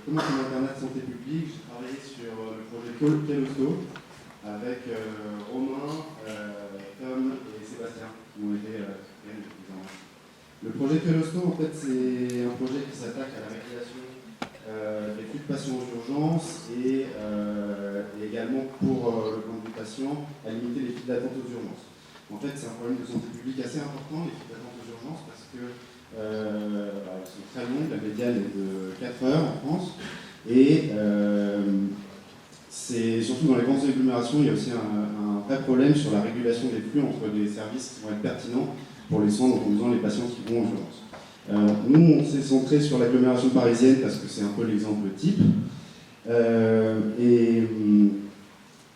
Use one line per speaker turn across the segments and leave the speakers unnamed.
commission Internet Santé publique, j'ai travaillé sur le projet Kelosto avec Romain, Tom et Sébastien qui ont été le projet Kelosto, en fait, c'est un projet qui s'attaque à la régulation des flux de patients aux urgences et également pour le point de vue patient, à limiter les files d'attente aux urgences. En fait, c'est un problème de santé publique assez important, les files d'attente aux urgences, parce que elles sont très longues, la médiane est de 4 heures en France, et c'est surtout dans les grandes agglomérations, il y a aussi un vrai problème sur la régulation des flux entre des services qui vont être pertinents pour les soins dont ont besoin les patients qui vont aux urgences. Nous, on s'est centré sur l'agglomération parisienne parce que c'est un peu l'exemple type.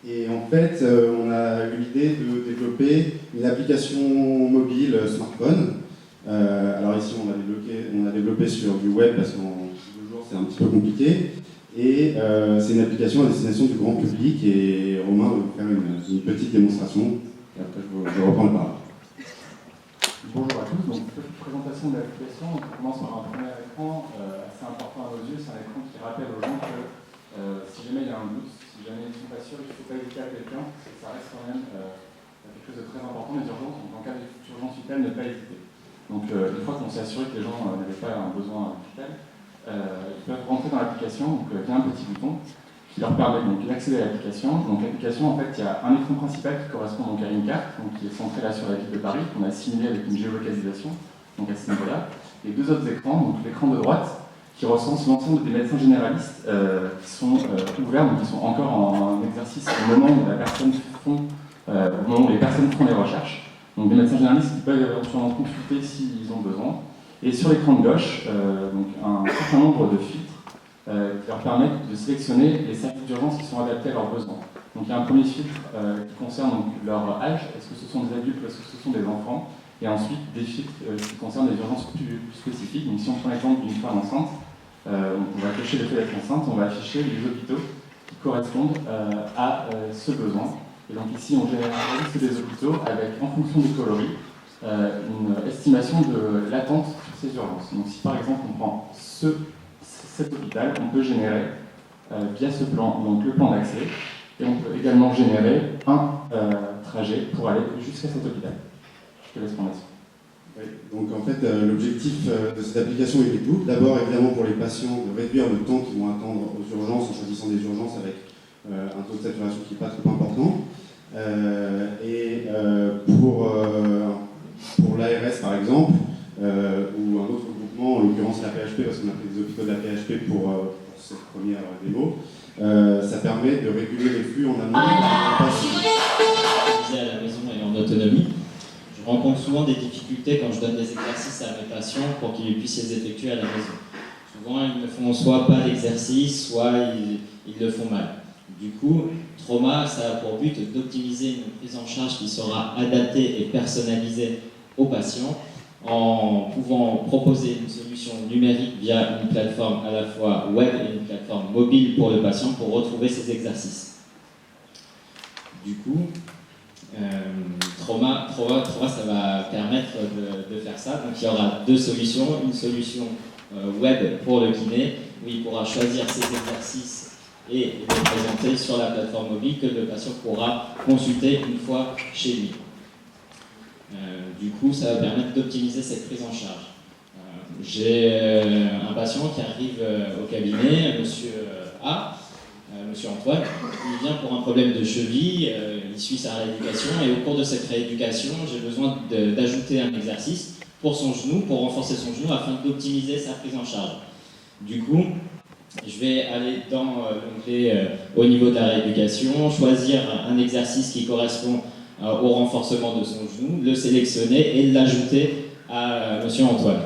Et en fait, on a eu l'idée de développer une application mobile smartphone. Alors ici, on a développé sur du web parce qu'en 2 jours, c'est un petit peu compliqué. Et c'est une application à destination du grand public. Et Romain va vous faire une petite démonstration. Et après, je reprends le parole.
Bonjour à tous, donc petite présentation de l'application. On commence par un premier écran assez important à nos yeux. C'est un écran qui rappelle aux gens que si jamais il y a un doute, si jamais ils ne sont pas sûrs, il ne faut pas hésiter à quelqu'un, parce que ça reste quand même quelque chose de très important, les urgences. Donc en cas d'urgence vitale, ne pas hésiter. Donc une fois qu'on s'est assuré que les gens n'avaient pas un besoin vital, ils peuvent rentrer dans l'application, donc via un petit bouton qui leur permet donc d'accéder à l'application. Donc l'application, en fait, il y a un écran principal qui correspond donc à une carte, donc qui est centrée là sur la ville de Paris, qu'on a assimilée avec une géolocalisation, donc à ce niveau-là. Et 2 autres écrans, donc l'écran de droite, qui recense l'ensemble des médecins généralistes qui sont ouverts, donc qui sont encore en exercice au moment où au moment où les personnes font les recherches. Donc des médecins généralistes qui peuvent éventuellement consulter s'ils ont besoin. Et sur l'écran de gauche, donc un certain nombre de filtres qui leur permettent de sélectionner les services d'urgence qui sont adaptés à leurs besoins. Donc il y a un premier filtre qui concerne donc, leur âge, est-ce que ce sont des adultes ou est-ce que ce sont des enfants, et ensuite des filtres qui concernent des urgences plus spécifiques. Donc si on prend l'exemple d'une femme enceinte, on va afficher le fait d'être enceinte, on va afficher les hôpitaux qui correspondent à ce besoin. Et donc ici on génère la liste des hôpitaux avec, en fonction des coloris, une estimation de l'attente sur ces urgences. Donc si par exemple on prend cet hôpital, on peut générer via ce plan, donc le plan d'accès, et on peut également générer un trajet pour aller jusqu'à cet hôpital. Je te laisse prendre la suite.
Oui, donc en fait, l'objectif de cette application il est double. D'abord, évidemment, pour les patients, de réduire le temps qu'ils vont attendre aux urgences en choisissant des urgences avec un taux de saturation qui n'est pas trop important. Pour l'ARS, par exemple, ou un autre groupement, en l'occurrence la PHP, parce qu'on a pris des hôpitaux de la PHP pour cette première démo, ça permet de réguler les flux en amont.
À la maison et en autonomie. Je rencontre souvent des difficultés quand je donne des exercices à mes patients pour qu'ils puissent les effectuer à la maison. Souvent, ils ne font soit pas l'exercice, soit ils le font mal. Du coup, Trauma, ça a pour but d'optimiser une prise en charge qui sera adaptée et personnalisée aux patients en pouvant proposer une solution numérique via une plateforme à la fois web et une plateforme mobile pour le patient pour retrouver ses exercices. Du coup, Trauma, ça va permettre de faire ça. Donc il y aura 2 solutions. Une solution web pour le kiné, où il pourra choisir ses exercices et les présenter sur la plateforme mobile que le patient pourra consulter une fois chez lui. Du coup, ça va permettre d'optimiser cette prise en charge. J'ai un patient qui arrive au cabinet, monsieur A, monsieur Antoine, il vient pour un problème de cheville, il suit sa rééducation et au cours de cette rééducation, j'ai besoin d'ajouter un exercice pour son genou, pour renforcer son genou afin d'optimiser sa prise en charge. Du coup, je vais aller dans l'onglet au niveau de la rééducation, choisir un exercice qui correspond au renforcement de son genou, le sélectionner et l'ajouter à monsieur Antoine.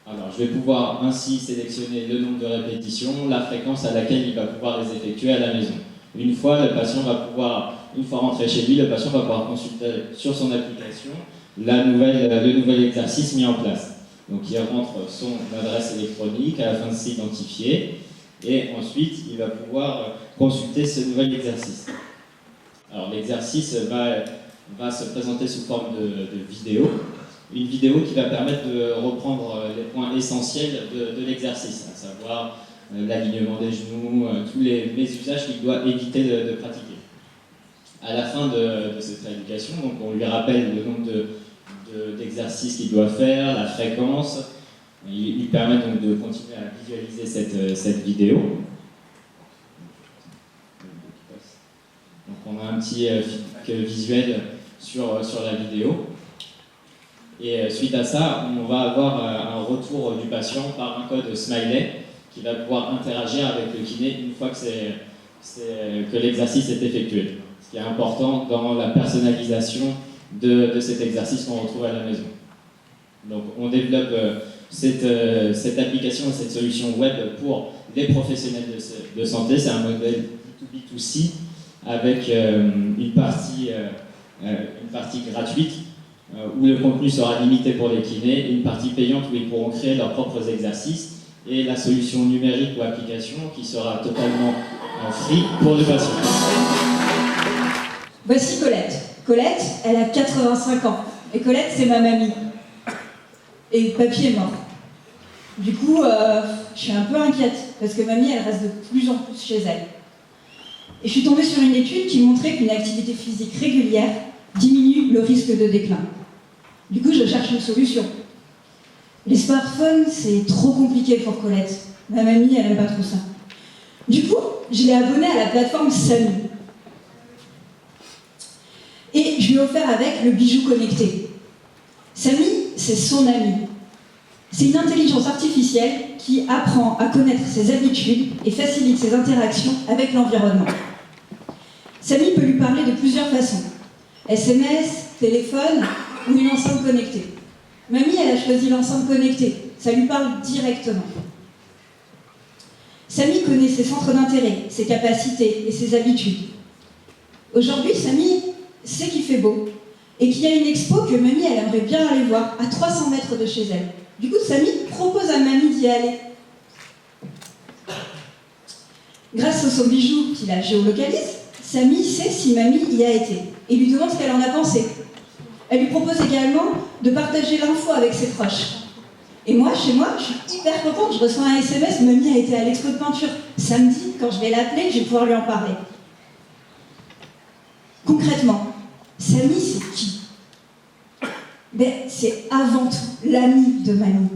Alors, je vais pouvoir ainsi sélectionner le nombre de répétitions, la fréquence à laquelle il va pouvoir les effectuer à la maison. Une fois rentré chez lui, le patient va pouvoir consulter sur son application le nouvel exercice mis en place. Donc, il rentre son adresse électronique à la fin de s'identifier et ensuite, il va pouvoir consulter ce nouvel exercice. Alors, l'exercice va se présenter sous forme de vidéo. une vidéo qui va permettre de reprendre les points essentiels de l'exercice, à savoir l'alignement des genoux, tous les usages qu'il doit éviter de pratiquer. À la fin de cette rééducation, donc on lui rappelle le nombre d'exercices qu'il doit faire, la fréquence. Il lui permet donc de continuer à visualiser cette vidéo. Donc on a un petit feedback visuel sur la vidéo. Et suite à ça, on va avoir un retour du patient par un code smiley qui va pouvoir interagir avec le kiné une fois que l'exercice est effectué. Ce qui est important dans la personnalisation de cet exercice qu'on retrouve à la maison. Donc on développe cette application, cette solution web pour les professionnels de santé. C'est un modèle B2B2C avec une partie gratuite où le contenu sera limité pour les kinés et une partie payante où ils pourront créer leurs propres exercices et la solution numérique ou application qui sera totalement free pour les patients.
Voici Colette. Colette, elle a 85 ans. Et Colette, c'est ma mamie. Et papy est mort. Du coup, je suis un peu inquiète, parce que mamie, elle reste de plus en plus chez elle. Et je suis tombée sur une étude qui montrait qu'une activité physique régulière diminue le risque de déclin. Du coup, je cherche une solution. Les smartphones, c'est trop compliqué pour Colette. Ma mamie, elle n'aime pas trop ça. Du coup, je l'ai abonnée à la plateforme Samy. Et je lui ai offert avec le bijou connecté. Samy, c'est son ami. C'est une intelligence artificielle qui apprend à connaître ses habitudes et facilite ses interactions avec l'environnement. Samy peut lui parler de plusieurs façons. SMS, téléphone ou une enceinte connectée. Mamie, elle a choisi l'enceinte connectée. Ça lui parle directement. Samy connaît ses centres d'intérêt, ses capacités et ses habitudes. Aujourd'hui, Samy sait qu'il fait beau et qu'il y a une expo que mamie, elle aimerait bien aller voir à 300 mètres de chez elle. Du coup, Samy propose à mamie d'y aller. Grâce à son bijou qui la géolocalise, Samy sait si mamie y a été et lui demande ce qu'elle en a pensé. Elle lui propose également de partager l'info avec ses proches. Et moi, chez moi, je suis hyper contente, je reçois un SMS, mamie a été à l'expo de peinture. Samedi, quand je vais l'appeler, je vais pouvoir lui en parler. Concrètement, Samy, c'est qui? Ben, c'est avant tout l'ami de mamie.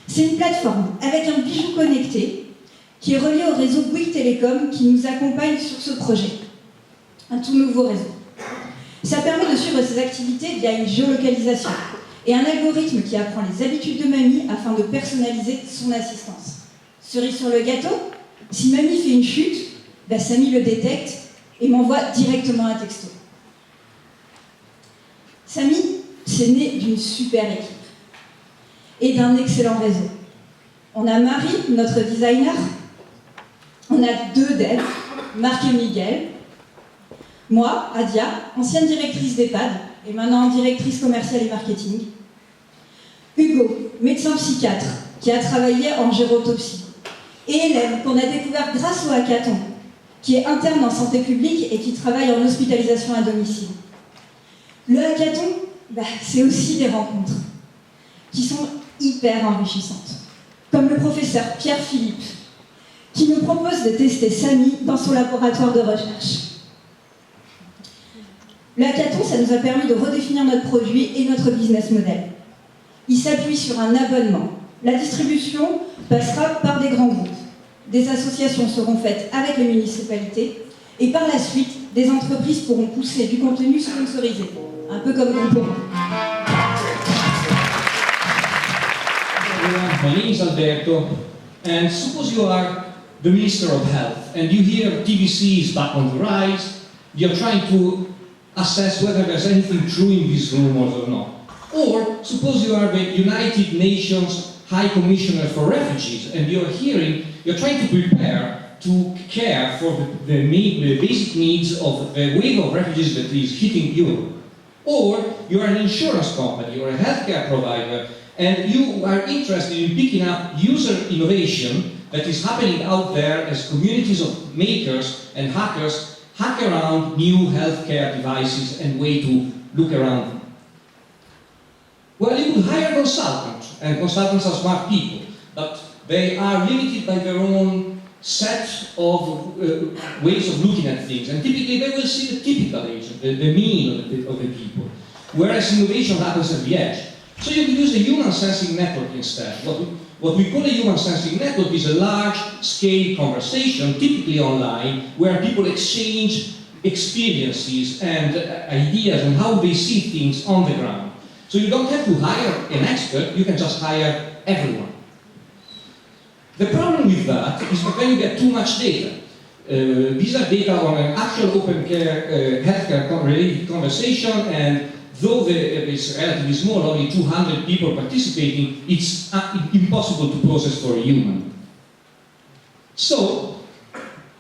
C'est une plateforme avec un bijou connecté qui est relié au réseau Bouygues Télécom qui nous accompagne sur ce projet. Un tout nouveau réseau. Ça permet de suivre ses activités via une géolocalisation et un algorithme qui apprend les habitudes de mamie afin de personnaliser son assistance. Cerise sur le gâteau, si mamie fait une chute, ben Samy le détecte et m'envoie directement un texto. Samy, c'est né d'une super équipe et d'un excellent réseau. On a Marie, notre designer, on a 2 devs, Marc et Miguel, moi, Adia, ancienne directrice d'EHPAD et maintenant directrice commerciale et marketing, Hugo, médecin psychiatre, qui a travaillé en gérotopsie, et Hélène, qu'on a découvert grâce au hackathon, qui est interne en santé publique et qui travaille en hospitalisation à domicile. Le hackathon, c'est aussi des rencontres qui sont hyper enrichissantes, comme le professeur Pierre Philippe, qui nous propose de tester Samy dans son laboratoire de recherche. Le hackathon, ça nous a permis de redéfinir notre produit et notre business model. Il s'appuie sur un abonnement. La distribution passera par des grands groupes. Des associations seront faites avec les municipalités et par la suite, des entreprises pourront pousser du contenu sponsorisé, un peu comme Groupon.
My name is Alberto, and suppose you are the Minister of Health and you hear TBC is back on the rise, you're trying to assess whether there's anything true in these rumors or not. Or suppose you are the United Nations High Commissioner for Refugees and you're trying to prepare to care for the basic needs of the wave of refugees that is hitting Europe. Or you are an insurance company or a healthcare provider and you are interested in picking up user innovation that is happening out there as communities of makers and hackers hack around new healthcare devices and way to look around them. Well, you could hire consultants, and consultants are smart people, but they are limited by their own set of ways of looking at things, and typically they will see the typical agent, the mean of the people, whereas innovation happens at the edge. So you can use a human sensing network instead. What we call a human sensing network is a large-scale conversation, typically online, where people exchange experiences and ideas on how they see things on the ground. So you don't have to hire an expert, you can just hire everyone. The problem with that is that when you get too much data. These are data on an actual open care, healthcare related conversation, and though it's relatively small, only 200 people participating, it's impossible to process for a human. So,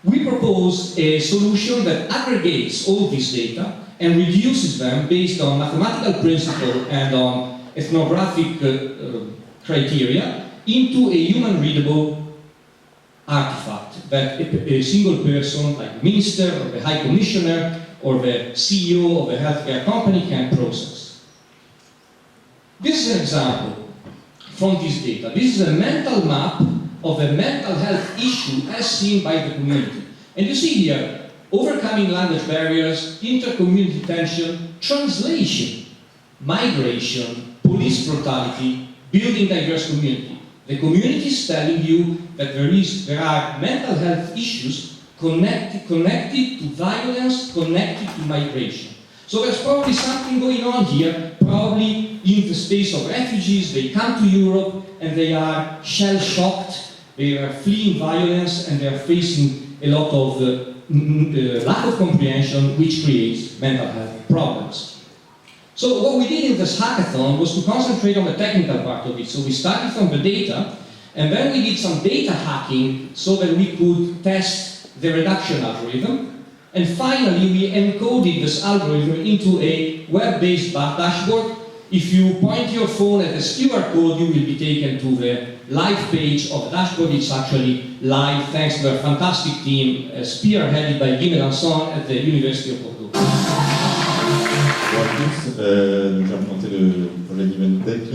we propose a solution that aggregates all this data and reduces them based on mathematical principle and on ethnographic criteria into a human-readable artifact that a single person, like the minister or the high commissioner or the CEO of a healthcare company, can process. This is an example from this data. This is a mental map of a mental health issue as seen by the community. And you see here, overcoming language barriers, inter-community tension, translation, migration, police brutality, building diverse community. The community is telling you that there are mental health issues connected to violence, connected to migration. So there's probably something going on here, probably in the space of refugees. They come to Europe and they are shell-shocked, they are fleeing violence, and they are facing a lot of lack of comprehension, which creates mental health problems. So what we did in this hackathon was to concentrate on the technical part of it. So we started from the data, and then we did some data hacking so that we could test the reduction algorithm, and finally we encoded this algorithm into a web-based dashboard. If you point your phone at the QR code, you will be taken to the live page of the dashboard. It's actually live thanks to a fantastic team spearheaded by Guy Mélenchon at the University of Bordeaux.
Bonjour à tous, donc j'ai présenté le projet GivenTech.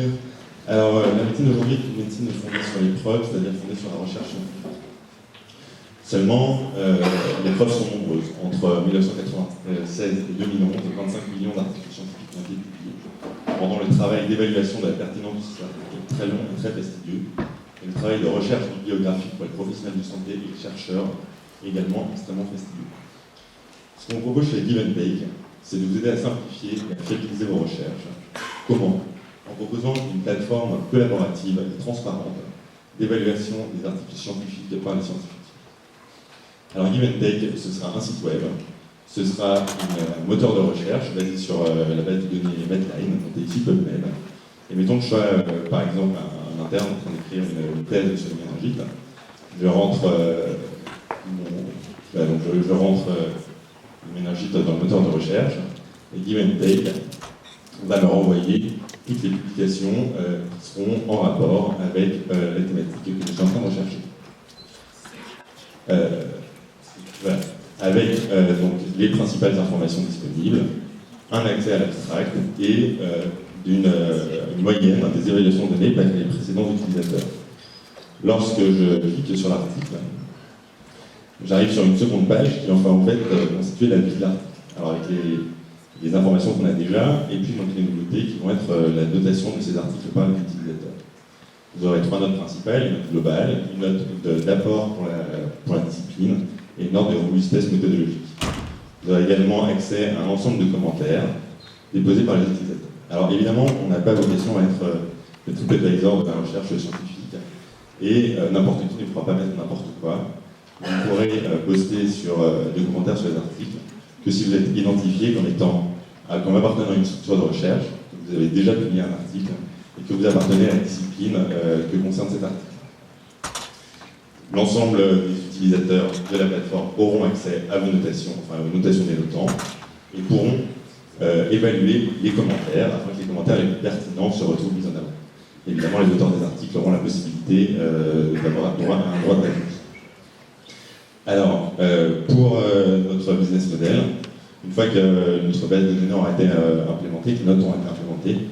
Alors la médecine aujourd'hui est une médecine fondée sur les preuves, c'est-à-dire fondée sur la recherche scientifique. Seulement, les preuves sont nombreuses. Entre 1996 et 2011, 25 millions d'articles scientifiques ont été publiés, rendant le travail d'évaluation de la pertinence du système très long et très fastidieux, et le travail de recherche bibliographique pour les professionnels de santé et les chercheurs également extrêmement fastidieux. Ce qu'on propose chez GivenTech, c'est de vous aider à simplifier et à fiabiliser vos recherches. Comment ? En proposant une plateforme collaborative et transparente d'évaluation des articles scientifiques par les scientifiques. Alors GivenTech, ce sera un site web, ce sera un moteur de recherche basé sur la base de données Medline, donc ici PubMed. Et mettons que je sois par exemple un interne en train d'écrire une thèse sur les méningites. Je rentre je rentre les méningites dans le moteur de recherche, et GivenTech va me renvoyer toutes les publications qui seront en rapport avec la thématique que je suis en train de rechercher. Voilà. Avec donc, les principales informations disponibles, un accès à l'abstract et une moyenne des évaluations de données par les précédents utilisateurs. Lorsque je clique sur l'article, j'arrive sur une seconde page qui va en fait constituer la vie de l'article. Alors avec les informations qu'on a déjà, et puis donc les nouveautés qui vont être la notation de ces articles par les utilisateurs. Vous aurez trois notes principales, une note globale, une note d'apport pour la discipline, et une note de robustesse méthodologique. Vous aurez également accès à un ensemble de commentaires déposés par les utilisateurs. Alors évidemment, on n'a pas vocation à être le TripAdvisor de la recherche scientifique, et n'importe qui ne pourra pas mettre n'importe quoi. Vous pourrez poster des commentaires sur les articles que si vous êtes identifié comme appartenant à une structure de recherche, que vous avez déjà publié un article, et que vous appartenez à la discipline que concerne cet article. L'ensemble des utilisateurs de la plateforme auront accès à vos notations, enfin aux notations des notants, et pourront évaluer les commentaires afin que les commentaires les plus pertinents se retrouvent mis en avant. Évidemment, les auteurs des articles auront la possibilité d'avoir droit à un droit de réponse. Alors, pour notre business model, une fois que notre base de données aura été implémentée, que les notes auront été implémentées,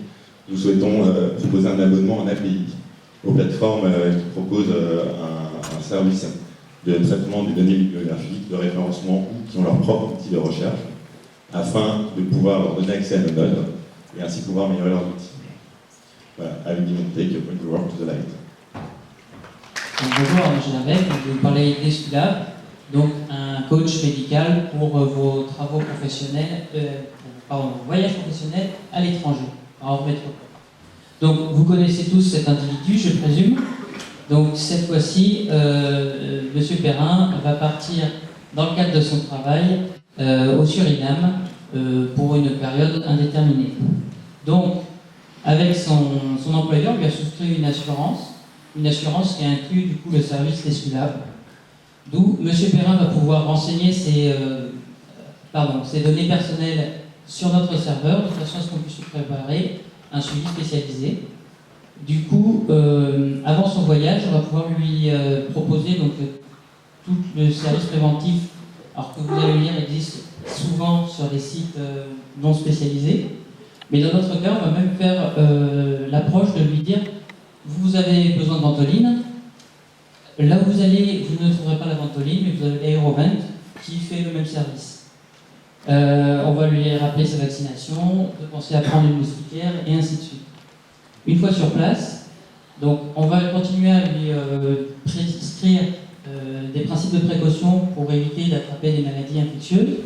nous souhaitons proposer un abonnement en API aux plateformes qui proposent un service de traitement des données bibliographiques, de référencement ou qui ont leur propre outil de recherche, afin de pouvoir leur donner accès à nos nodes et ainsi pouvoir améliorer leurs outils. Voilà, avec take a point to work to the light.
Bonjour, je m'appelle, je vais vous parler d'Esculap, donc un coach médical pour vos travaux professionnels, voyages professionnels à l'étranger, hors métropole. Donc vous connaissez tous cet individu, je présume. Donc cette fois-ci, Monsieur Perrin va partir dans le cadre de son travail au Suriname pour une période indéterminée. Donc avec son employeur, il lui a souscrit une assurance qui inclut du coup le service Esculap, d'où M. Perrin va pouvoir renseigner ses données personnelles sur notre serveur de façon à ce qu'on puisse préparer un suivi spécialisé. Du coup, avant son voyage, on va pouvoir lui proposer donc, tout le service préventif, alors que vous allez lire existe souvent sur les sites non spécialisés. Mais dans notre cas, on va même faire l'approche de lui dire: vous avez besoin de ventoline, là où vous allez, vous ne trouverez pas la ventoline, mais vous avez l'Aerovent qui fait le même service. On va lui rappeler sa vaccination, de penser à prendre une moustiquaire, et ainsi de suite. Une fois sur place, donc on va continuer à lui prescrire des principes de précaution pour éviter d'attraper des maladies infectieuses,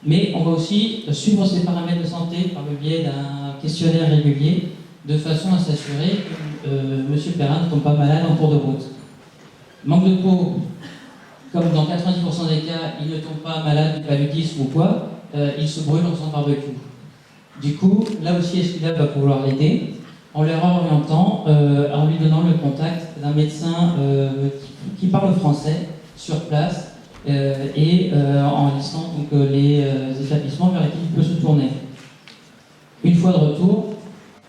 mais on va aussi suivre ses paramètres de santé par le biais d'un questionnaire régulier, de façon à s'assurer que M. Perrin ne tombe pas malade en cours de route. Manque de peau, comme dans 90% des cas, il ne tombe pas malade du paludisme ou quoi, il se brûle en son barbecue. Du coup, là aussi, Esculap va pouvoir l'aider en leur orientant, en lui donnant le contact d'un médecin qui parle français sur place et en listant donc, les établissements vers lesquels il peut se tourner. Une fois de retour,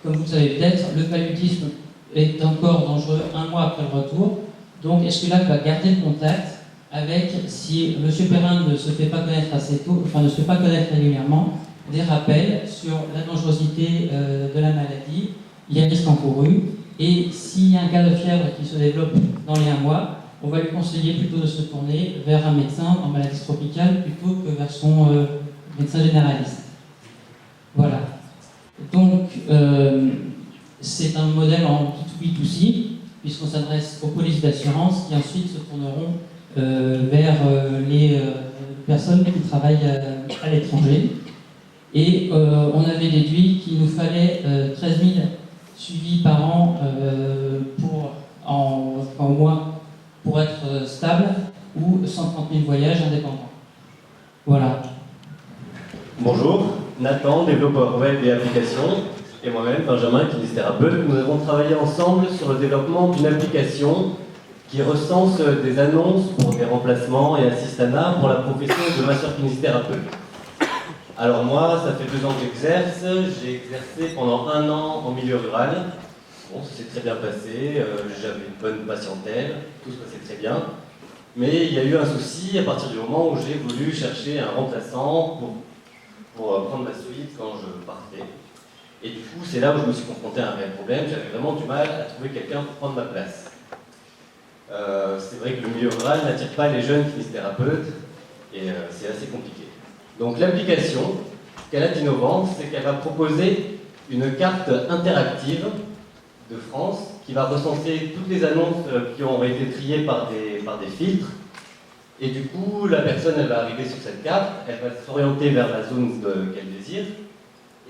comme vous le savez peut-être, le paludisme est encore dangereux un mois après le retour, donc Esculap va garder le contact avec, si M. Perrin ne se fait pas connaître assez tôt, enfin ne se fait pas connaître régulièrement, des rappels sur la dangerosité de la maladie, les risques encourus, et s'il y a un cas de fièvre qui se développe dans les 1 mois, on va lui conseiller plutôt de se tourner vers un médecin en maladie tropicale plutôt que vers son médecin généraliste. Voilà. Donc, c'est un modèle en B2B2C, puisqu'on s'adresse aux polices d'assurance qui ensuite se tourneront vers les personnes qui travaillent à l'étranger. Et on avait déduit qu'il nous fallait 13 000 suivis par an en mois pour être stable, ou 130 000 voyages indépendants. Voilà.
Bonjour, Nathan, développeur web et application, et moi-même, Benjamin, kinésithérapeute. Nous avons travaillé ensemble sur le développement d'une application qui recense des annonces pour des remplacements et assistanats pour la profession de masseur-kinésithérapeute. Alors moi, ça fait 2 ans que j'exerce. J'ai exercé pendant 1 an en milieu rural. Bon, ça s'est très bien passé, j'avais une bonne patientèle, tout se passait très bien. Mais il y a eu un souci à partir du moment où j'ai voulu chercher un remplaçant pour prendre ma suite quand je partais. Et du coup, c'est là où je me suis confronté à un vrai problème. J'avais vraiment du mal à trouver quelqu'un pour prendre ma place. C'est vrai que le milieu rural n'attire pas les jeunes kinésithérapeutes et c'est assez compliqué. Donc l'application, ce qu'elle a d'innovant, c'est qu'elle va proposer une carte interactive de France qui va recenser toutes les annonces qui ont été triées par des filtres. Et du coup, la personne, elle va arriver sur cette carte, elle va s'orienter vers la zone qu'elle désire,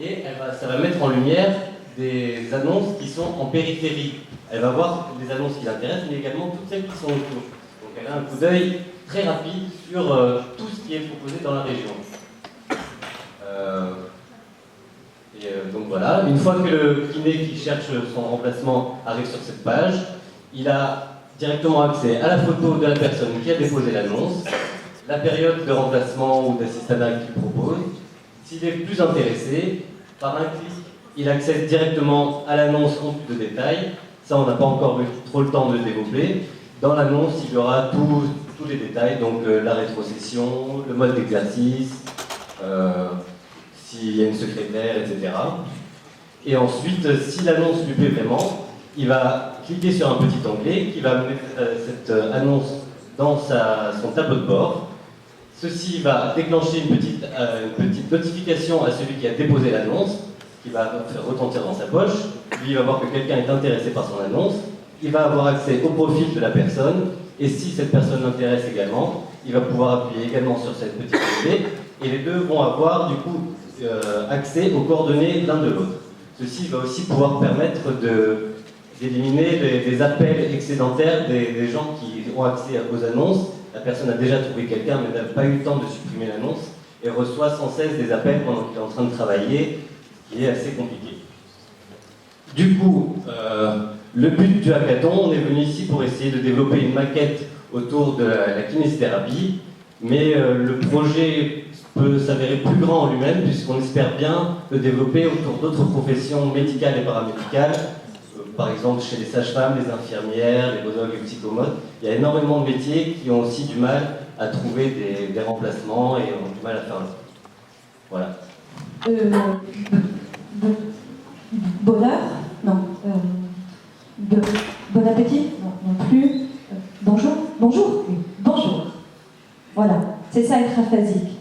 et ça va mettre en lumière des annonces qui sont en périphérie. Elle va voir les annonces qui l'intéressent, mais également toutes celles qui sont autour. Donc elle a un coup d'œil très rapide sur tout ce qui est proposé dans la région. Donc voilà, une fois que le kiné qui cherche son remplacement arrive sur cette page, il a directement accès à la photo de la personne qui a déposé l'annonce, la période de remplacement ou d'assistanat qu'il propose. S'il est plus intéressé, par un clic, il accède directement à l'annonce en plus de détails. Ça, on n'a pas encore eu trop le temps de le développer. Dans l'annonce, il y aura tous les détails, donc la rétrocession, le mode d'exercice, s'il y a une secrétaire, etc. Et ensuite, si l'annonce lui plaît vraiment, il va cliquer sur un petit onglet qui va mettre cette annonce dans son tableau de bord. Ceci va déclencher une petite notification à celui qui a déposé l'annonce, qui va faire retentir dans sa poche. Lui, il va voir que quelqu'un est intéressé par son annonce. Il va avoir accès au profil de la personne. Et si cette personne l'intéresse également, il va pouvoir appuyer également sur cette petite clé. Et les deux vont avoir du coup accès aux coordonnées l'un de l'autre. Ceci va aussi pouvoir permettre d'éliminer les appels excédentaires des gens qui ont accès aux annonces. La personne a déjà trouvé quelqu'un mais n'a pas eu le temps de supprimer l'annonce et reçoit sans cesse des appels pendant qu'il est en train de travailler, ce qui est assez compliqué. Du coup, le but du hackathon, on est venu ici pour essayer de développer une maquette autour de la kinésithérapie, mais le projet peut s'avérer plus grand en lui-même puisqu'on espère bien le développer autour d'autres professions médicales et paramédicales. Par exemple, chez les sages-femmes, les infirmières, les podologues et psychomotes, il y a énormément de métiers qui ont aussi du mal à trouver des remplacements et ont du mal à faire le. Voilà.
Bonheur? Non. Bon appétit? Non, non plus. Bonjour? Bonjour? Oui. Bonjour. Voilà, c'est ça être aphasique.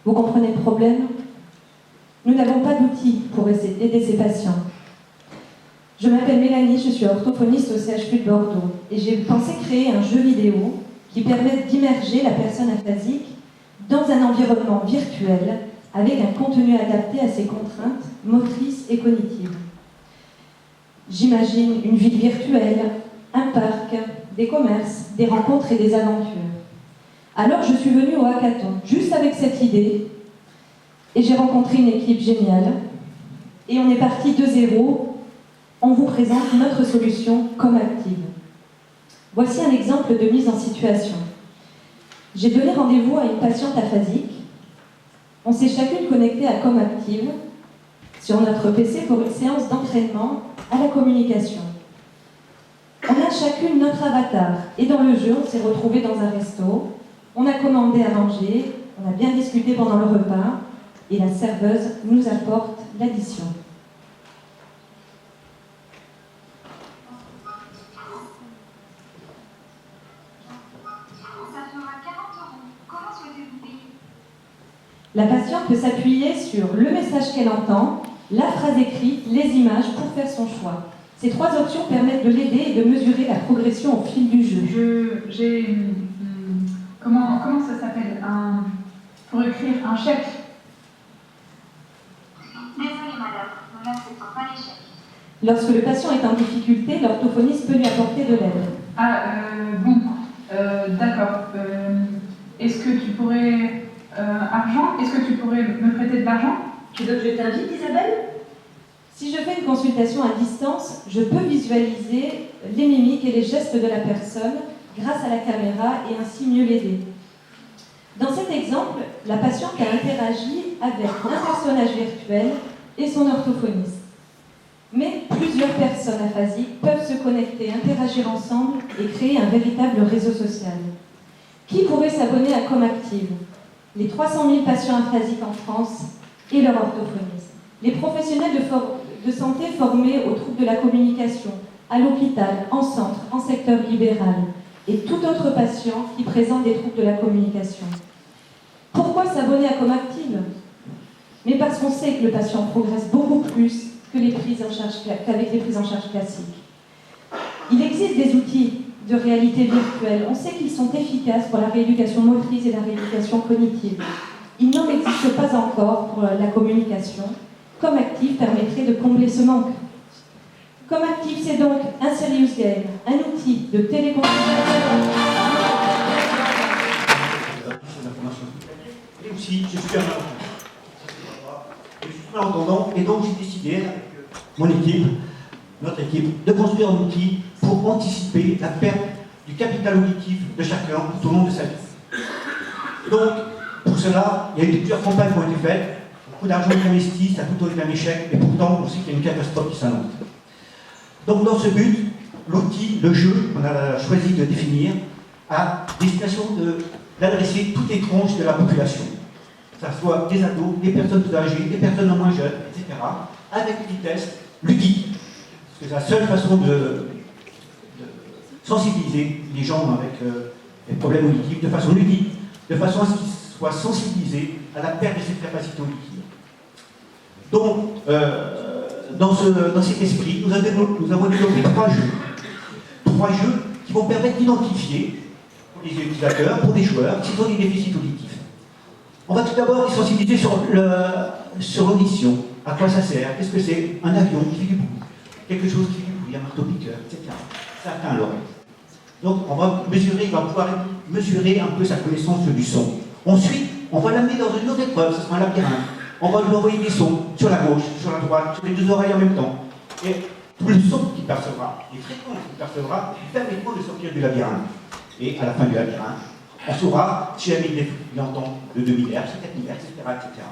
Vous comprenez le problème? Nous n'avons pas d'outils pour aider ces patients. Je m'appelle Mélanie, je suis orthophoniste au CHU de Bordeaux et j'ai pensé créer un jeu vidéo qui permette d'immerger la personne aphasique dans un environnement virtuel avec un contenu adapté à ses contraintes motrices et cognitives. J'imagine une ville virtuelle, un parc, des commerces, des rencontres et des aventures. Alors je suis venue au hackathon juste avec cette idée et j'ai rencontré une équipe géniale et on est parti de zéro. On vous présente notre solution Comactive. Voici un exemple de mise en situation. J'ai donné rendez-vous à une patiente aphasique. On s'est chacune connectée à Comactive sur notre PC pour une séance d'entraînement à la communication. On a chacune notre avatar et dans le jeu, on s'est retrouvés dans un resto. On a commandé à manger, on a bien discuté pendant le repas et la serveuse nous apporte l'addition. La patiente peut s'appuyer sur le message qu'elle entend, la phrase écrite, les images pour faire son choix. Ces trois options permettent de l'aider et de mesurer la progression au fil du jeu.
Comment ça s'appelle pour écrire un chèque.
Désolée madame, nous n'acceptons pas les chèques.
Lorsque le patient est en difficulté, l'orthophoniste peut lui apporter de l'aide.
D'accord. Est-ce que tu pourrais... Est-ce que tu pourrais me prêter de l'argent?
Tu veux que je t'invite, Isabelle? Si je fais une consultation à distance, je peux visualiser les mimiques et les gestes de la personne grâce à la caméra et ainsi mieux l'aider. Dans cet exemple, la patiente a interagi avec un personnage virtuel et son orthophoniste. Mais plusieurs personnes aphasiques peuvent se connecter, interagir ensemble et créer un véritable réseau social. Qui pourrait s'abonner à Comactive? Les 300 000 patients aphasiques en France et leur orthophoniste. Les professionnels de santé formés aux troubles de la communication, à l'hôpital, en centre, en secteur libéral, et tout autre patient qui présente des troubles de la communication. Pourquoi s'abonner à Comactive? Mais parce qu'on sait que le patient progresse beaucoup plus qu'avec les prises en charge classiques. Il existe des outils de réalité virtuelle. On sait qu'ils sont efficaces pour la rééducation motrice et la rééducation cognitive. Il n'en existe pas encore pour la communication. Comactive permettrait de combler ce manque. Comactive, c'est donc un serious game, un outil de téléconsultation.
Et aussi, je suis un malentendant, et donc j'ai décidé avec mon équipe, notre équipe, de construire un outil pour anticiper la perte du capital auditif de chacun tout au long de sa vie. Donc, pour cela, il y a eu plusieurs campagnes qui ont été faites, beaucoup d'argent investi, ça a plutôt été un échec, et pourtant, on sait qu'il y a une catastrophe qui s'annonce. Donc, dans ce but, l'outil, le jeu qu'on a choisi de définir, a destination d'adresser toutes les tranches de la population. Que ce soit des ados, des personnes plus âgées, des personnes moins jeunes, etc. avec des tests ludiques. C'est la seule façon de sensibiliser les gens avec les problèmes auditifs de façon ludique, de façon à ce qu'ils soient sensibilisés à la perte de cette capacité auditive. Donc, dans cet esprit, nous avons développé 3 jeux. 3 jeux qui vont permettre d'identifier, pour les utilisateurs, pour les joueurs, s'ils ont des déficits auditifs. On va tout d'abord les sensibiliser sur l'audition. À quoi ça sert? Qu'est-ce que c'est? Un avion qui fait du bruit, quelque chose qui fait du bruit, un marteau-piqueur, etc. Ça atteint l'oreille. Donc on va mesurer, il va pouvoir mesurer un peu sa connaissance du son. Ensuite, on va l'amener dans une autre épreuve, ce sera un labyrinthe. On va lui envoyer des sons sur la gauche, sur la droite, sur les 2 oreilles en même temps. Et tous les sons qu'il percevra, les fréquences qu'il percevra, lui permettront de sortir du labyrinthe. Et à la fin du labyrinthe, on saura si jamais il entend de 2000 Hz, 4000 Hz, etc.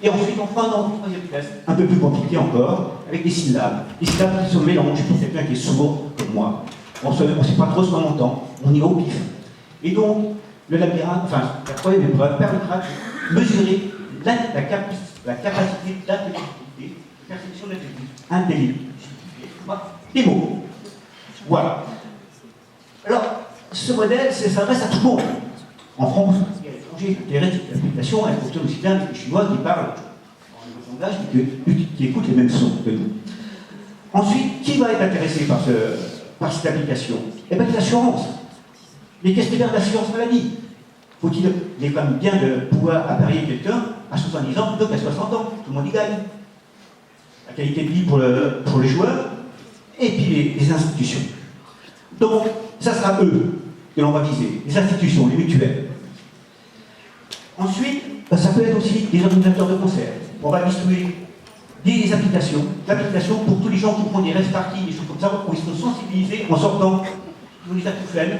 Et ensuite, on fera un 3e test, un peu plus compliqué encore, avec des syllabes. Des syllabes qui se mélangent pour quelqu'un qui est sourd, comme moi. On ne sait pas trop ce qu'on entend, on y va au pif. Et donc, le labyrinthe, enfin, la 3e épreuve permettra de mesurer la capacité d'intelligibilité, de perception d'intelligibilité, des mots. Voilà. Alors, ce modèle s'adresse à tout le monde. En France, il y a l'étranger, l'application, elle fonctionne aussi bien avec les Chinois qui parlent en nouveau langage et qui écoutent les mêmes sons que nous. Ensuite, qui va être intéressé par cette application? Eh bien, l'assurance. Les questionnaires d'assurance maladie. Faut-il, il est quand même bien de pouvoir appareiller quelqu'un à 70 ans plutôt qu'à 60 ans. Tout le monde y gagne. La qualité de vie pour les joueurs et puis les institutions. Donc, ça sera eux que l'on va viser, les institutions, les mutuelles. Ensuite, ça peut être aussi des organisateurs de concerts. On va distribuer des applications, pour tous les gens qui font des rêves parties, des choses comme ça, où ils sont sensibilisés en sortant des acouphènes,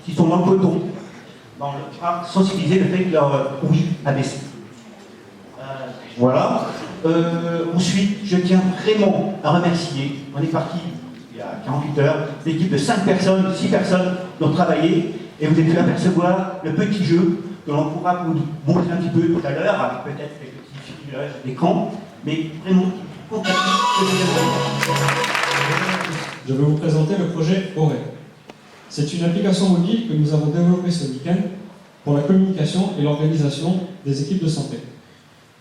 qui sont dans le peloton, à sensibiliser le fait que leur oui a baissé. Voilà. Ensuite, je tiens vraiment à remercier, on est parti il y a 48 heures, l'équipe de 5 personnes, 6 personnes qui ont travaillé, et vous avez pu apercevoir le petit jeu que l'on pourra vous montrer un petit peu tout à l'heure, avec peut-être quelques petits filages d'écran, mais vraiment concrètement.
Je vais vous présenter le projet Auré. C'est une application mobile que nous avons développée ce week-end pour la communication et l'organisation des équipes de santé.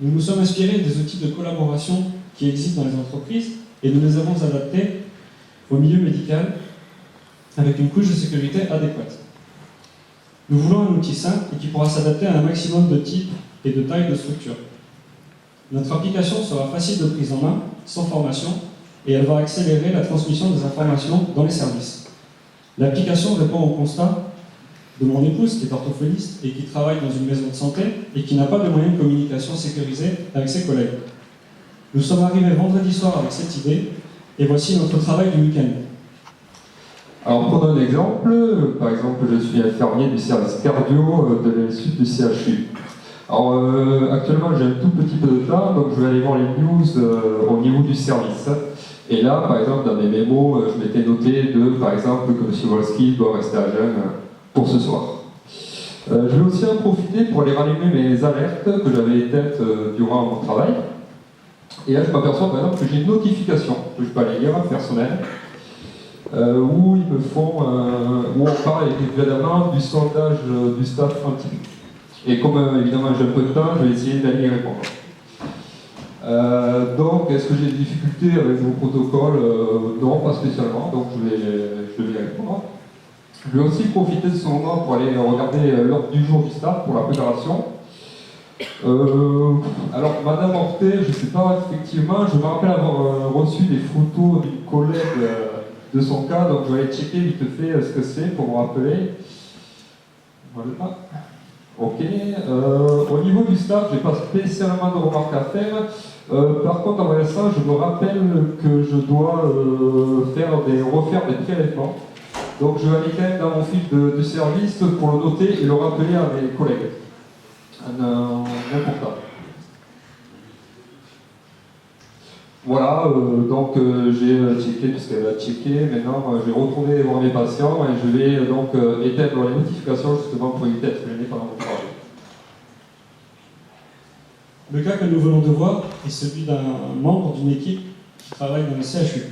Nous nous sommes inspirés des outils de collaboration qui existent dans les entreprises et nous les avons adaptés au milieu médical avec une couche de sécurité adéquate. Nous voulons un outil simple et qui pourra s'adapter à un maximum de types et de tailles de structures. Notre application sera facile de prise en main, sans formation, et elle va accélérer la transmission des informations dans les services. L'application répond au constat de mon épouse, qui est orthophoniste et qui travaille dans une maison de santé et qui n'a pas de moyens de communication sécurisés avec ses collègues. Nous sommes arrivés vendredi soir avec cette idée, et voici notre travail du week-end.
Alors, prenons un exemple. Par exemple, je suis infirmier du service cardio de l'ESU du CHU. Alors, actuellement, j'ai un tout petit peu de temps, donc je vais aller voir les news au niveau du service. Et là, par exemple, dans mes mémos, je m'étais noté par exemple, que M. Wolski doit rester à jeûne pour ce soir. Je vais aussi en profiter pour aller rallumer mes alertes que j'avais éteintes durant mon travail. Et là, je m'aperçois par exemple que j'ai une notification, que je peux aller lire, personnelle, où ils me font, où on parle évidemment du sondage du staff scientifique. Et comme évidemment j'ai un peu de temps, je vais essayer d'aller y répondre. Donc, est-ce que j'ai des difficultés avec vos protocoles? Non, pas spécialement, donc je vais y répondre. Je vais aussi profiter de ce moment pour aller regarder l'ordre du jour du staff pour la préparation. Alors, Madame Orté, je ne sais pas, effectivement, je me rappelle avoir reçu des photos d'une collègue de son cas, donc je vais aller checker vite fait ce que c'est pour me rappeler. Voilà. Ok. Au niveau du staff, je n'ai pas spécialement de remarques à faire. Par contre, en ça, je me rappelle que je dois refaire des prélèvements. Donc je vais aller quand même dans mon fil de service pour le noter et le rappeler à mes collègues. Important. Voilà, donc j'ai checké tout ce qu'elle a checké. Maintenant, je vais retourner voir mes patients et je vais donc éteindre les notifications justement pour éviter d'être gêné pendant mon travail.
Le cas que nous venons de voir est celui d'un membre d'une équipe qui travaille dans le CHU.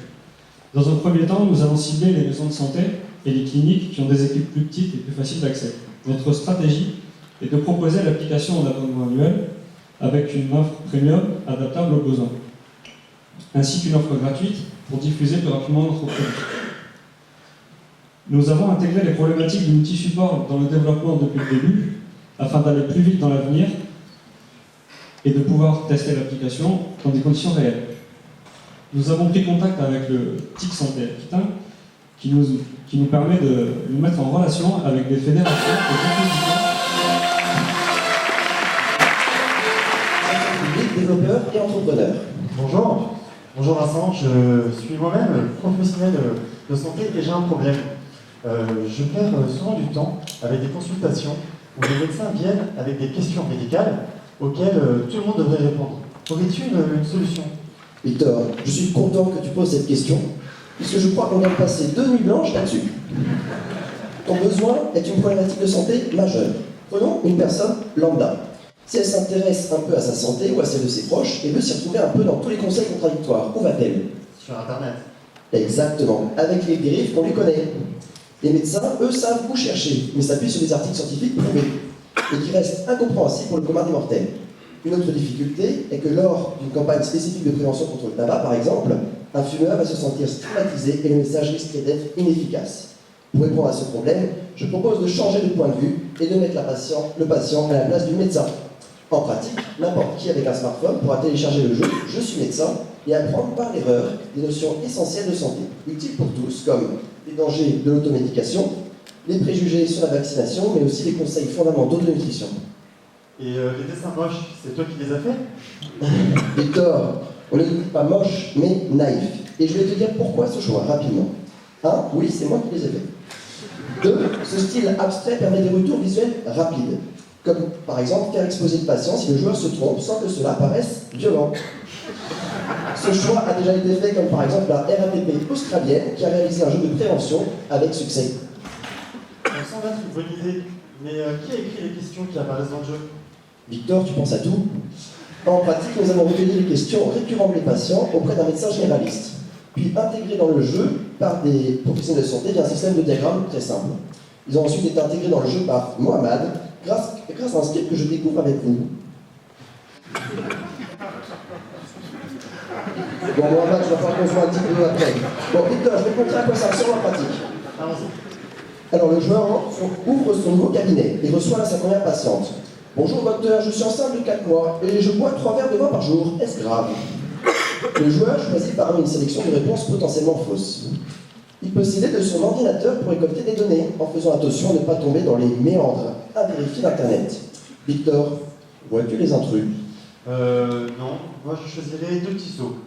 Dans un premier temps, nous allons cibler les maisons de santé et les cliniques qui ont des équipes plus petites et plus faciles d'accès. Notre stratégie est de proposer l'application en abonnement annuel avec une offre premium adaptable aux besoins, ainsi qu'une offre gratuite pour diffuser plus rapidement notre produit. Nous avons intégré les problématiques du multi-support dans le développement depuis le début, afin d'aller plus vite dans l'avenir et de pouvoir tester l'application dans des conditions réelles. Nous avons pris contact avec le TIC Santé Aquitain, qui nous permet de nous mettre en relation avec des fédérations
et développeurs et entrepreneurs.
Bonjour, bonjour Vincent, je suis moi-même professionnel de santé et j'ai un problème. Je perds souvent du temps avec des consultations où les médecins viennent avec des questions médicales auxquelles tout le monde devrait répondre. Aurais-tu une solution?
Victor, je suis content que tu poses cette question, puisque je crois qu'on vient de passer 2 nuits blanches là-dessus. Ton besoin est une problématique de santé majeure. Prenons une personne lambda. Si elle s'intéresse un peu à sa santé ou à celle de ses proches et veut s'y retrouver un peu dans tous les conseils contradictoires, où va-t-elle?
Sur Internet.
Exactement, avec les dérives qu'on lui connaît. Les médecins, eux, savent où chercher, mais s'appuient sur des articles scientifiques prouvés, et qui restent incompréhensibles pour le commun des mortels. Une autre difficulté est que lors d'une campagne spécifique de prévention contre le tabac, par exemple, un fumeur va se sentir stigmatisé et le message risquerait d'être inefficace. Pour répondre à ce problème, je propose de changer de point de vue et de mettre le patient à la place du médecin. En pratique, n'importe qui avec un smartphone pourra télécharger le jeu « Je suis médecin » et apprendre par l'erreur des notions essentielles de santé, utiles pour tous, comme les dangers de l'automédication, les préjugés sur la vaccination, mais aussi les conseils fondamentaux de nutrition.
Et les dessins moches, c'est toi qui les as faits?
Victor, on ne dit pas moche, mais naïf. Et je vais te dire pourquoi ce choix, rapidement. 1. Oui, c'est moi qui les ai faits. 2. Ce style abstrait permet des retours visuels rapides. Comme par exemple faire exposer le patient si le joueur se trompe sans que cela paraisse violent. Ce choix a déjà été fait comme par exemple la RATP australienne qui a réalisé un jeu de prévention avec succès.
Ça me semble être une bonne idée, mais qui a écrit les questions qui apparaissent dans le jeu?
Victor, tu penses à tout? En pratique, nous avons recueilli les questions récurrentes des patients auprès d'un médecin généraliste, puis intégrées dans le jeu par des professionnels de santé via un système de diagramme très simple. Ils ont ensuite été intégrés dans le jeu par Mohamed, grâce à un script que je découvre avec vous. Bon, Mohamed, je vais falloir qu'on se voit un petit peu après. Bon, Victor, je vais te montrer à quoi ça ressemble en pratique. Alors, le joueur ouvre son nouveau cabinet et reçoit sa première patiente. Bonjour docteur, je suis enceinte de 4 mois et je bois 3 verres de vin par jour. Est-ce grave? Le joueur choisit parmi une sélection de réponses potentiellement fausses. Il peut s'aider de son ordinateur pour récolter des données, en faisant attention à ne pas tomber dans les méandres invérifiés d'Internet. Victor, vois-tu les intrus?
Non, moi je choisirais 2 petits sauts.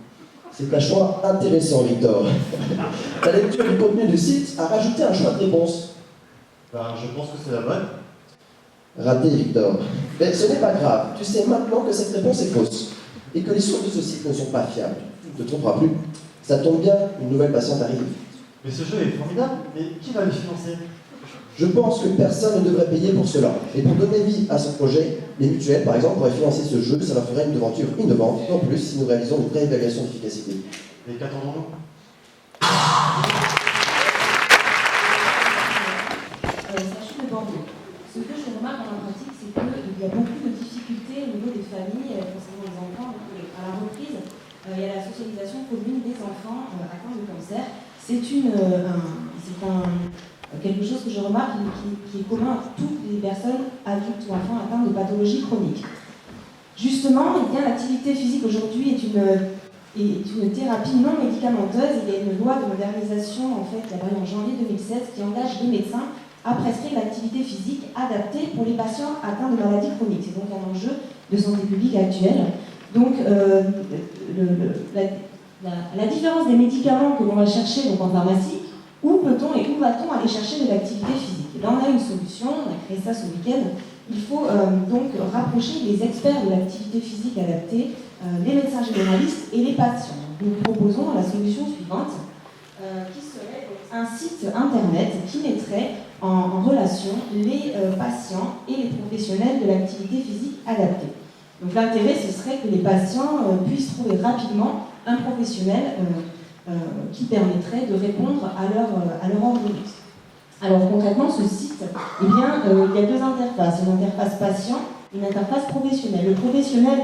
C'est un choix intéressant, Victor. La lecture du contenu du site a rajouté un choix de réponse.
Ben, je pense que c'est la bonne.
Raté, Victor. Mais ce n'est pas grave. Tu sais maintenant que cette réponse est fausse et que les sources de ce site ne sont pas fiables. Tu ne te tromperas plus. Ça tombe bien, une nouvelle patiente arrive.
Mais ce jeu est formidable, mais qui va le financer?
Je pense que personne ne devrait payer pour cela. Et pour donner vie à ce projet, les mutuelles, par exemple, pourraient financer ce jeu. Ça leur ferait une aventure innovante, en plus, si nous réalisons une vraie évaluation d'efficacité.
Et qu'attendons-nous?
Sachez de Bordeaux. Ce que je remarque dans la pratique, c'est qu'il y a beaucoup de difficultés au niveau des familles concernant les enfants. À la reprise, il y a la socialisation commune des enfants atteints de cancer. C'est quelque chose que je remarque qui est commun à toutes les personnes, adultes ou enfants atteints de pathologies chroniques. Justement, l'activité physique aujourd'hui est une thérapie non médicamenteuse. Il y a une loi de modernisation en fait, qui est apparue en janvier 2016 qui engage les médecins à prescrire l'activité physique adaptée pour les patients atteints de maladies chroniques. C'est donc un enjeu de santé publique actuel. Donc, la différence des médicaments que l'on va chercher donc en pharmacie, où peut-on et où va-t-on aller chercher de l'activité physique? Et là, on a une solution, on a créé ça ce week-end. Il faut donc rapprocher les experts de l'activité physique adaptée, les médecins généralistes et les patients. Nous proposons la solution suivante, qui serait un site internet qui mettrait en relation les patients et les professionnels de l'activité physique adaptée. Donc l'intérêt, ce serait que les patients puissent trouver rapidement un professionnel qui permettrait de répondre à leur ordonnance. Alors concrètement, ce site, eh bien, il y a deux interfaces, une interface patient, une interface professionnelle. Le professionnel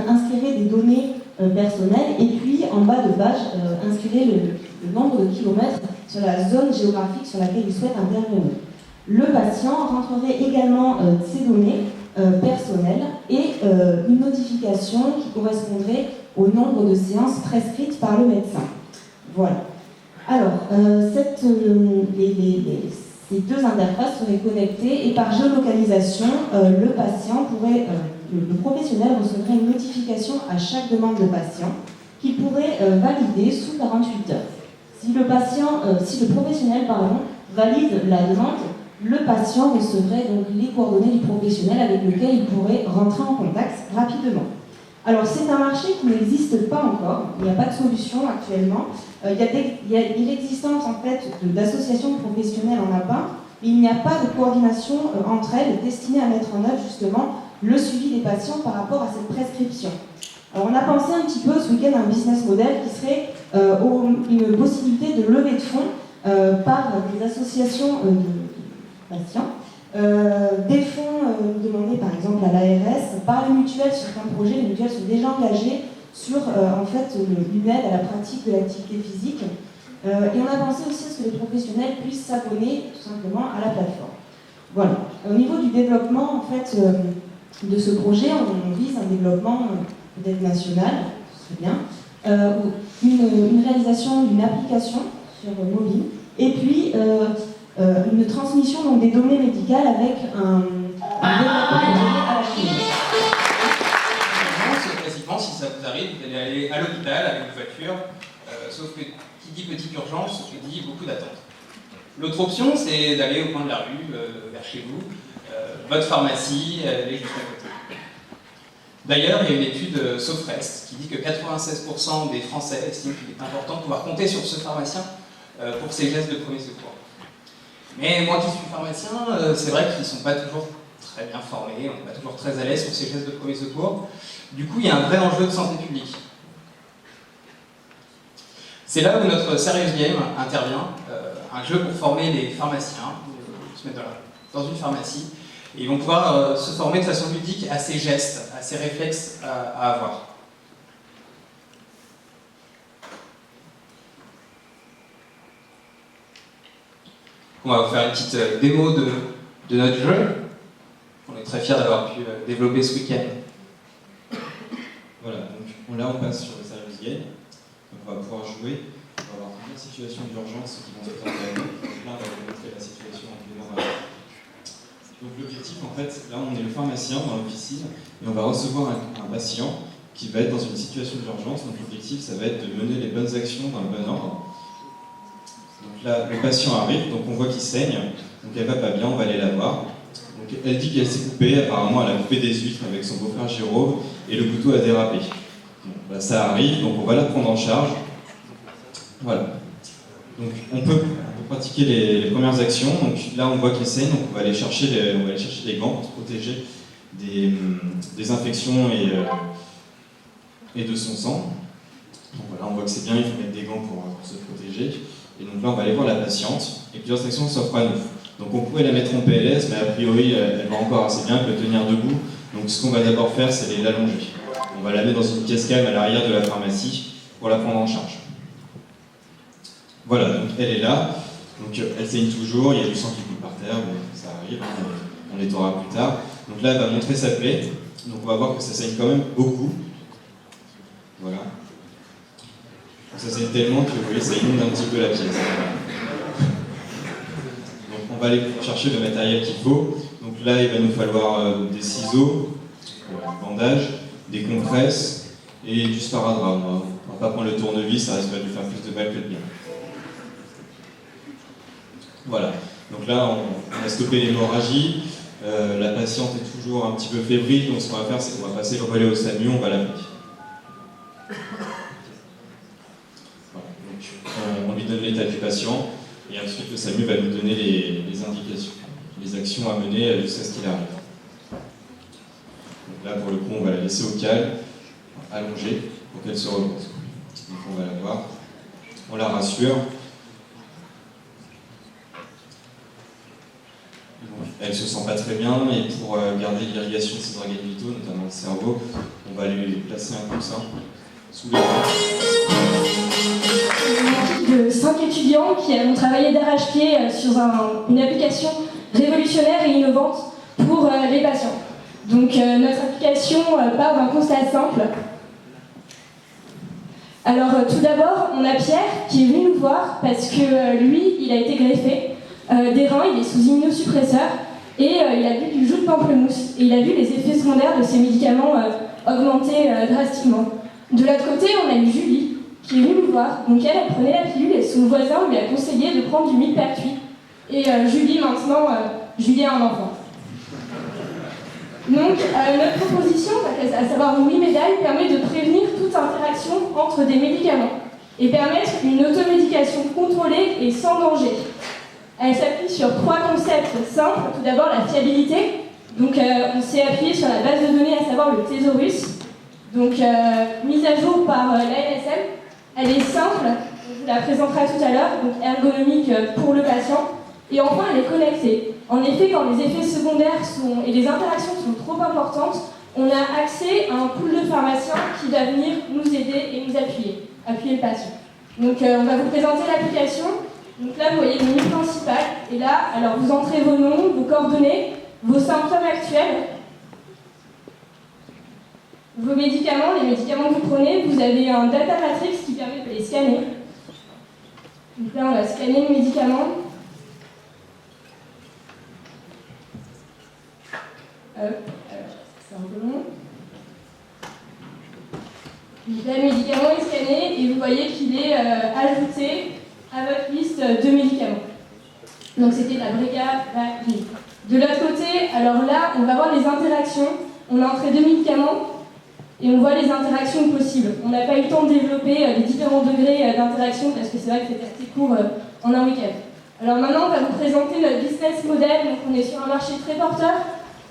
inscrirait des données personnelles et puis en bas de page, inscrirait le nombre de kilomètres sur la zone géographique sur laquelle il souhaite intervenir. Le patient rentrerait également ses données personnelles et une notification qui correspondrait au nombre de séances prescrites par le médecin. Voilà. Alors, ces deux interfaces seraient connectées et par géolocalisation, le patient pourrait, le professionnel recevrait une notification à chaque demande de patient qu'il pourrait valider sous 48 heures. Si le professionnel valide la demande, le patient recevrait donc les coordonnées du professionnel avec lequel il pourrait rentrer en contact rapidement. Alors c'est un marché qui n'existe pas encore, il n'y a pas de solution actuellement. Il y a l'existence en fait d'associations professionnelles en a pas, mais il n'y a pas de coordination entre elles destinée à mettre en œuvre justement le suivi des patients par rapport à cette prescription. Alors on a pensé un petit peu ce week-end à un business model qui serait une possibilité de levée de fonds par des associations de patients. Des fonds demandés par exemple à l'ARS, par les mutuelles sur un projet, les mutuelles sont déjà engagées sur en fait une aide à la pratique de l'activité physique. Et on a pensé aussi à ce que les professionnels puissent s'abonner tout simplement à la plateforme. Voilà. Au niveau du développement en fait de ce projet, on vise un développement peut-être national, ce serait bien, une réalisation d'une application sur mobile, et puis une transmission donc, des données médicales avec un développement des données à la clinique.
Classiquement, si ça vous arrive, vous allez aller à l'hôpital avec une voiture, sauf que qui dit petite urgence, dit beaucoup d'attente. L'autre option, c'est d'aller au coin de la rue, vers chez vous, votre pharmacie, elle est juste à côté. D'ailleurs, il y a une étude Sofrest qui dit que 96% des Français estiment qu'il est important de pouvoir compter sur ce pharmacien pour ses gestes de premier secours. Mais moi qui suis pharmacien, c'est vrai qu'ils ne sont pas toujours très bien formés, on n'est pas toujours très à l'aise sur ces gestes de premier secours. Du coup, il y a un vrai enjeu de santé publique. C'est là où notre Serious Game intervient, un jeu pour former les pharmaciens, ils se mettent dans une pharmacie, et ils vont pouvoir se former de façon ludique à ces gestes, à ces réflexes à avoir. On va vous faire une petite démo de notre jeu. On est très fiers d'avoir pu développer ce week-end.
Voilà, donc là on passe sur le Serious Game. Donc on va pouvoir jouer, on va avoir plusieurs situations d'urgence qui vont se présenter. Donc là on va vous montrer la situation en plus normale. Donc l'objectif en fait, là on est le pharmacien dans l'officine et on va recevoir un patient qui va être dans une situation d'urgence. Donc l'objectif ça va être de mener les bonnes actions dans le bon ordre. Donc là, le patient arrive, donc on voit qu'il saigne, donc elle va pas bien, on va aller la voir. Donc elle dit qu'elle s'est coupée, apparemment elle a coupé des huîtres avec son beau-frère Jérôme et le couteau a dérapé. Donc, bah, ça arrive, donc on va la prendre en charge. Voilà. Donc on peut pratiquer les premières actions. Donc là on voit qu'elle saigne, donc on va aller chercher des gants pour se protéger des infections et de son sang. Donc voilà, on voit que c'est bien, il faut mettre des gants pour se protéger. Et donc là, on va aller voir la patiente, et plusieurs actions s'offrent à nous. Donc on pourrait la mettre en PLS, mais a priori, elle va encore assez bien, elle peut tenir debout. Donc ce qu'on va d'abord faire, c'est l'allonger. On va la mettre dans une pièce calme à l'arrière de la pharmacie pour la prendre en charge. Voilà, donc elle est là. Donc elle saigne toujours, il y a du sang qui coule par terre, mais ça arrive, on les aura plus tard. Donc là, elle va montrer sa plaie. Donc on va voir que ça saigne quand même beaucoup. Voilà. Ça saigne tellement que vous voyez, ça inonde un petit peu la pièce. Donc on va aller chercher le matériel qu'il faut. Donc là, il va nous falloir des ciseaux, un bandage, des compresses et du sparadrap. On va pas prendre le tournevis, ça risque de lui faire plus de mal que de bien. Voilà. Donc là, on a stoppé l'hémorragie. La patiente est toujours un petit peu fébrile, donc ce qu'on va faire, c'est qu'on va passer le relais au SAMU, on va l'appeler. On lui donne l'état du patient et ensuite le SAMU va nous donner les indications, les actions à mener jusqu'à ce qu'il arrive. Donc Là, pour le coup, on va la laisser au calme, allongée, pour qu'elle se repose. Donc on va la voir, on la rassure. Elle se sent pas très bien et pour garder l'irrigation de ses organes vitaux, notamment le cerveau, on va lui placer un coussin sous les bras.
Une équipe de 5 étudiants qui ont travaillé d'arrache-pied sur une application révolutionnaire et innovante pour les patients. Donc notre application part d'un constat simple. Alors tout d'abord, on a Pierre qui est venu nous voir parce que lui, il a été greffé des reins, il est sous immunosuppresseur et il a bu du jus de pamplemousse et il a vu les effets secondaires de ces médicaments augmenter drastiquement. De l'autre côté, on a eu Julie qui est venue nous voir. Donc elle prenait la pilule et son voisin lui a conseillé de prendre du millepertuis. Et Julie, maintenant, Julie a un enfant. Donc notre proposition, à savoir une médaille, permet de prévenir toute interaction entre des médicaments et permettre une automédication contrôlée et sans danger. Elle s'appuie sur 3 concepts simples. Tout d'abord, la fiabilité. Donc on s'est appuyé sur la base de données, à savoir le thésaurus. Donc mise à jour par l'ANSM. Elle est simple, on vous la présentera tout à l'heure, donc ergonomique pour le patient. Et enfin, elle est connectée. En effet, quand les effets secondaires et les interactions sont trop importantes, on a accès à un pool de pharmaciens qui va venir nous aider et nous appuyer le patient. Donc on va vous présenter l'application. Donc là, vous voyez le menu principal. Et là, alors vous entrez vos noms, vos coordonnées, vos symptômes actuels, vos médicaments, les médicaments que vous prenez. Vous avez un data matrix qui permet de les scanner. Donc là, on va scanner le médicament. Alors, c'est un peu long. Donc là, le médicament est scanné et vous voyez qu'il est ajouté à votre liste de médicaments. Donc c'était la Bregabalin. De l'autre côté, alors là, on va voir les interactions. On a entré 2 médicaments et on voit les interactions possibles. On n'a pas eu le temps de développer les différents degrés d'interaction parce que c'est vrai que c'est assez court en un week-end. Alors maintenant, on va vous présenter notre business model. Donc on est sur un marché très porteur.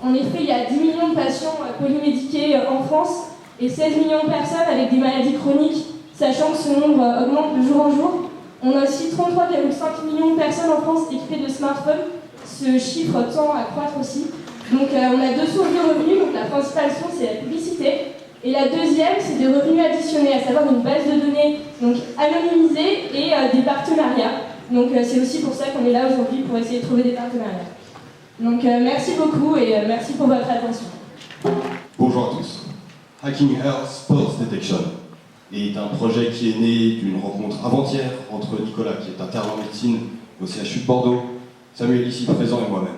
En effet, il y a 10 millions de patients polymédiqués en France et 16 millions de personnes avec des maladies chroniques, sachant que ce nombre augmente de jour en jour. On a aussi 33,5 millions de personnes en France équipées de smartphones. Ce chiffre tend à croître aussi. Donc on a 2 sources de revenus. Donc la principale source, c'est la publicité. Et la deuxième, c'est des revenus additionnés, à savoir une base de données donc anonymisée et des partenariats. Donc c'est aussi pour ça qu'on est là aujourd'hui, pour essayer de trouver des partenariats. Donc merci beaucoup et merci pour votre attention.
Bonjour à tous. Hacking Health Sports Detection est un projet qui est né d'une rencontre avant-hier entre Nicolas, qui est interne en médecine au CHU de Bordeaux, Samuel ici présent et moi-même.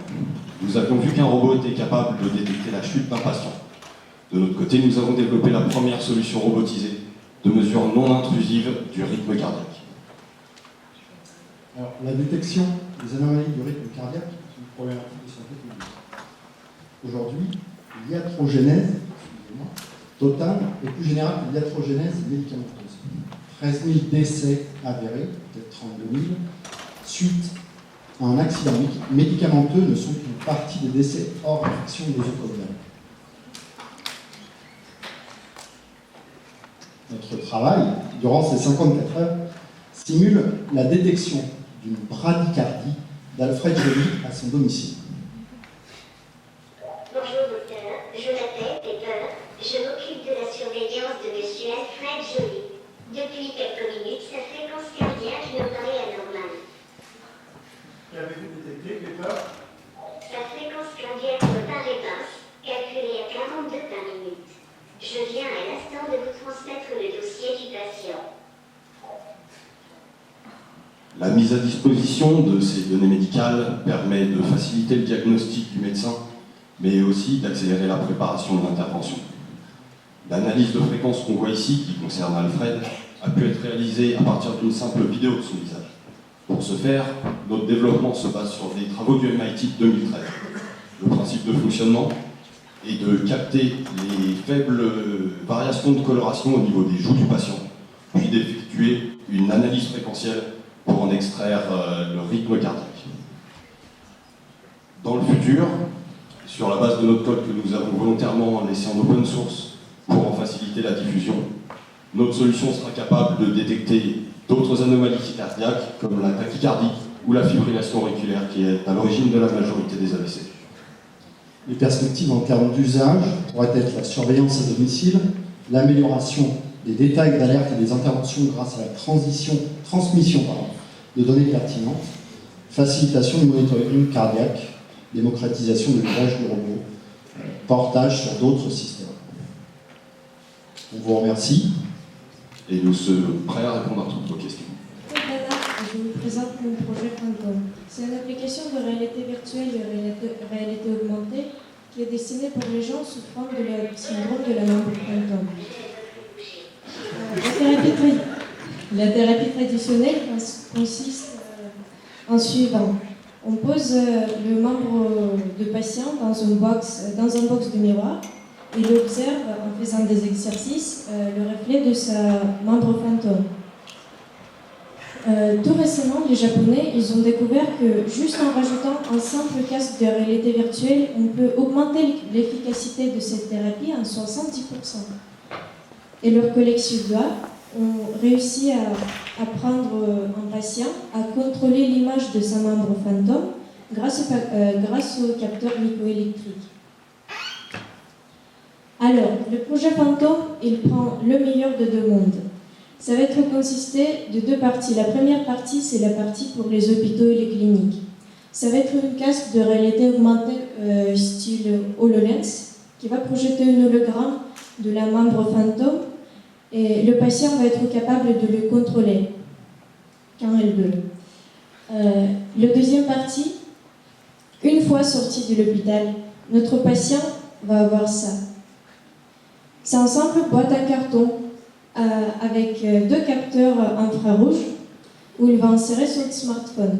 Nous avions vu qu'un robot était capable de détecter la chute d'un patient. De notre côté, nous avons développé la première solution robotisée de mesure non intrusive du rythme cardiaque.
Alors, la détection des anomalies du rythme cardiaque est une problématique de santé publique. Aujourd'hui, l'iatrogénèse totale est plus générale que l'iatrogénèse médicamenteuse. 13 000 décès avérés, peut-être 32 000, suite à un accident médicamenteux ne sont qu'une partie des décès hors infection nosocomiale. Notre travail, durant ces 54 heures, simule la détection d'une bradycardie d'Alfred Joly à son domicile.
Bonjour docteur, je m'appelle Pepper, je m'occupe de la surveillance de monsieur Alfred Joly. Depuis quelques minutes, sa fréquence cardiaque me paraît anormale.
Qu'avez-vous détecté, Pepper?
Sa fréquence cardiaque me paraît basse, calculée à 42 par minute. Je viens à l'instant de vous transmettre le dossier du patient.
La mise à disposition de ces données médicales permet de faciliter le diagnostic du médecin, mais aussi d'accélérer la préparation de l'intervention. L'analyse de fréquence qu'on voit ici, qui concerne Alfred, a pu être réalisée à partir d'une simple vidéo de son visage. Pour ce faire, notre développement se base sur des travaux du MIT de 2013. Le principe de fonctionnement est de capter les faibles variations de coloration au niveau des joues du patient, puis d'effectuer une analyse fréquentielle pour en extraire le rythme cardiaque. Dans le futur, sur la base de notre code que nous avons volontairement laissé en open source pour en faciliter la diffusion, notre solution sera capable de détecter d'autres anomalies cardiaques comme la tachycardie ou la fibrillation auriculaire qui est à l'origine de la majorité des AVC.
Les perspectives en termes d'usage pourraient être la surveillance à domicile, l'amélioration des détails d'alerte et des interventions grâce à la transmission de données pertinentes, facilitation du monitoring cardiaque, démocratisation de l'usage du robot, portage sur d'autres systèmes. On vous remercie.
Et nous sommes prêts à répondre à toutes vos questions.
Je vous présente mon projet Phantom. C'est une application de réalité virtuelle et réalité augmentée qui est destinée pour les gens souffrant de la syndrome de la membre Phantom. La thérapie traditionnelle consiste en suivant. On pose le membre de patient dans un box de miroir et l'observe en faisant des exercices le reflet de sa membre fantôme. Tout récemment, les Japonais ils ont découvert que juste en rajoutant un simple casque de réalité virtuelle, on peut augmenter l'efficacité de cette thérapie à 70%. Et leurs collègues suédois ont réussi à prendre un patient, à contrôler l'image de sa membre fantôme grâce au capteur microélectrique. Alors, le projet Phantom, il prend le meilleur de deux mondes. Ça va être consisté de deux parties. La première partie, c'est la partie pour les hôpitaux et les cliniques. Ça va être une casque de réalité augmentée style HoloLens qui va projeter un hologramme de la membre fantôme et le patient va être capable de le contrôler quand il veut. La deuxième partie, une fois sorti de l'hôpital, notre patient va avoir ça. C'est un simple boîte à carton avec deux capteurs infrarouges où il va insérer son smartphone.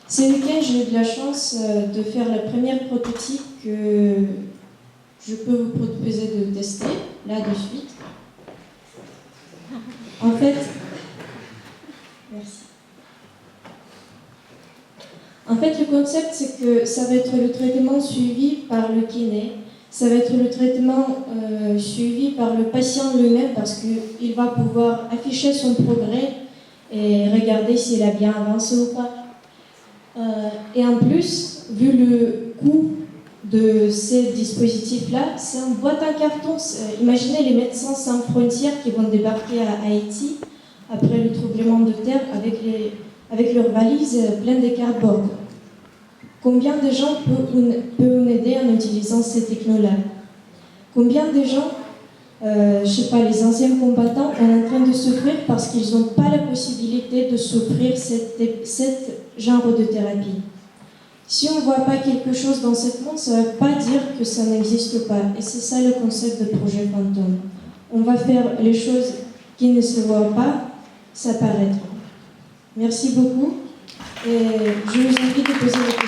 Ce week-end, j'ai eu de la chance de faire la première prototype que je peux vous proposer de tester, là de suite. En fait, merci. En fait, le concept, c'est que ça va être le traitement suivi par le kiné. Ça va être le traitement suivi par le patient lui-même parce qu'il va pouvoir afficher son progrès et regarder s'il a bien avancé ou pas. Et en plus, vu le coût de ces dispositifs-là, c'est une boîte à carton. Imaginez les médecins sans frontières qui vont débarquer à Haïti après le tremblement de terre avec leurs valises pleines de cardboard. Combien de gens peuvent aider en utilisant ces technos-là? Combien de gens, je sais pas, les anciens combattants sont en train de souffrir parce qu'ils n'ont pas la possibilité de s'offrir cet genre de thérapie. Si on ne voit pas quelque chose dans ce monde, ça ne veut pas dire que ça n'existe pas. Et c'est ça le concept de projet Phantom. On va faire les choses qui ne se voient pas s'apparaître. Merci beaucoup. Et je vous invite à poser des questions.